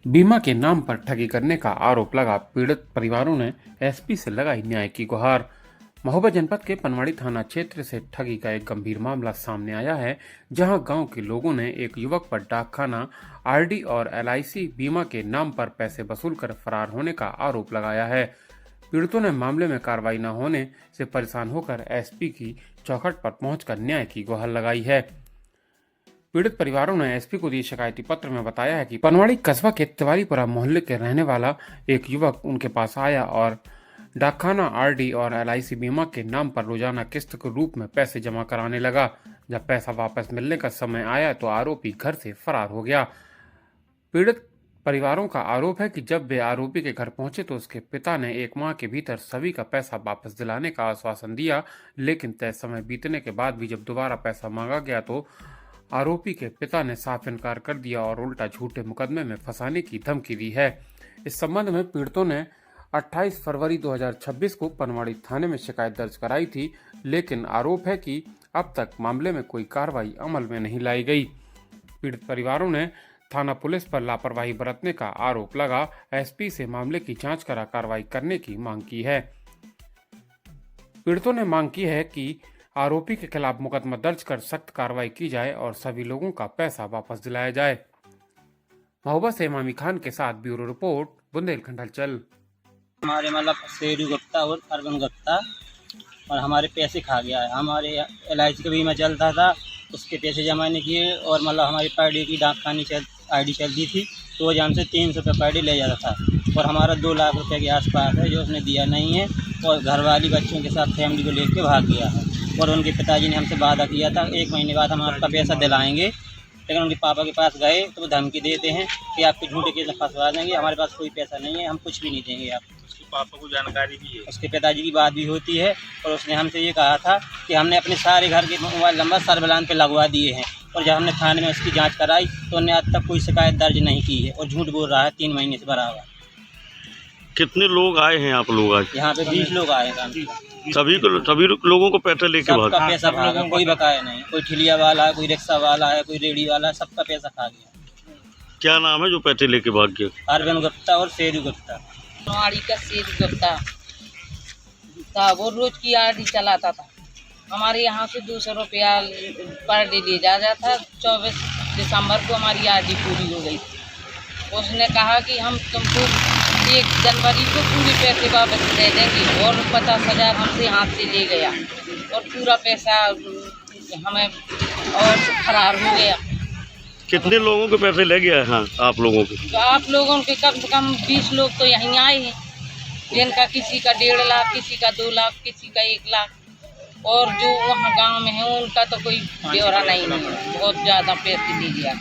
बीमा के नाम पर ठगी करने का आरोप लगा पीड़ित परिवारों ने एसपी से लगाई न्याय की गुहार। महोबा जनपद के पनवाड़ी थाना क्षेत्र से ठगी का एक गंभीर मामला सामने आया है, जहां गांव के लोगों ने एक युवक पर डाकखाना, आरडी और एलआईसी बीमा के नाम पर पैसे वसूलकर फरार होने का आरोप लगाया है। पीड़ितों ने मामले में कार्रवाई न होने से परेशान होकर एसपी की चौखट पर पहुंचकर न्याय की गुहार लगाई है। पीड़ित परिवारों ने एसपी को दिए शिकायती पत्र में बताया है कि पनवाड़ी कस्बा के तिवारीपुरा मोहल्ले के रहने वाला एक युवक उनके पास आया और डाकखाना, आरडी और एलआईसी बीमा के नाम पर रोजाना किस्त के रूप में पैसे जमा कराने लगा। जब पैसा वापस मिलने का समय आया तो आरोपी घर से फरार हो गया। पीड़ित परिवारों का आरोप है कि जब वे आरोपी के घर पहुंचे तो उसके पिता ने 1 माह के भीतर सभी का पैसा वापस दिलाने का आश्वासन दिया, लेकिन तय समय बीतने के बाद भी जब दोबारा पैसा मांगा गया तो आरोपी के पिता ने साफ इनकार कर दिया और उल्टा झूठे मुकदमे में फंसाने की धमकी दी है। इस संबंध में पीड़ितों ने 28 फरवरी 2026 को पनवाड़ी थाने में शिकायत दर्ज कराई थी, लेकिन आरोप है कि अब तक मामले में कोई कार्रवाई अमल में नहीं लाई गई। पीड़ित परिवारों ने थाना पुलिस पर लापरवाही बरतने का आरोप लगा एसपी से मामले की जांच करा कार्रवाई करने की मांग की है। पीड़ितों ने मांग की है कि आरोपी के खिलाफ मुकदमा दर्ज कर सख्त कार्रवाई की जाए और सभी लोगों का पैसा वापस दिलाया जाए। महोबा से इमामी खान के साथ ब्यूरो रिपोर्ट, बुंदेलखंड हलचल। हमारे मतलब शेरू गुप्ता और अरविंद गुप्ता और हमारे पैसे खा गया है। हमारे एलआईसी का बीमा चलता था, उसके पैसे जमा नहीं किए और मतलब हमारी पर डे की डाकखानी आईडी चलती थी तो वो हमसे 300 रुपये पर डे ले जाता था और हमारा 2 लाख रुपए के आसपास है जो उसने दिया नहीं है और घरवाली बच्चों के साथ फैमिली को लेकर भाग गया है। और उनके पिताजी ने हमसे वादा किया था 1 महीने बाद हम आपका पैसा दिलाएंगे, लेकिन उनके पापा के पास गए तो वो धमकी देते हैं कि आपके झूठे केस में फंसवा देंगे, हमारे पास कोई पैसा नहीं है, हम कुछ भी नहीं देंगे आपको। उसके पापा को जानकारी भी है, उसके पिताजी की बात भी होती है और उसने हमसे ये कहा था कि हमने अपने सारे घर के मोबाइल नंबर सर्विलांस पे लगवा दिए हैं और जब हमने थाने में उसकी जाँच कराई तो उन्होंने आज तक कोई शिकायत दर्ज नहीं की है और झूठ बोल रहा है 3 महीने से बराबर। कितने लोग आए हैं आप लोग आज? यहाँ पे 20 लोग आए हैं। सभी लोगों को पैसा लेके भाग? सबका पैसा भागा, कोई बकाया नहीं। कोई ठिलिया वाला है, कोई रिक्शा वाला है, कोई रेडी वाला है, सबका पैसा खा गया। क्या नाम है जो पैसे लेके भाग गया? अरविंद गुप्ता और शेरू गुप्ता। पनवाड़ी का शेरू गुप्ता था, वो रोज की आरडी चलाता था। हमारे यहाँ से 200 रुपया पर डे ले जाता था। 24 दिसंबर को हमारी आरडी पूरी हो गई। उसने कहा कि हम तुमको 1 जनवरी को पूरे पैसे वापस दे देंगे और 50,000 हमसे हाथ से ले गया और पूरा पैसा हमें और फरार हो गया। कितने लोगों के पैसे ले गया है? हाँ, आप लोगों के? तो आप लोगों के कम से कम 20 लोग तो यहीं आए हैं, जिनका किसी का 1.5 लाख, किसी का 2 लाख, किसी का 1 लाख और जो वहाँ गांव में है उनका तो कोई ब्यौरा नहीं है। बहुत ज़्यादा पैसे ले गया।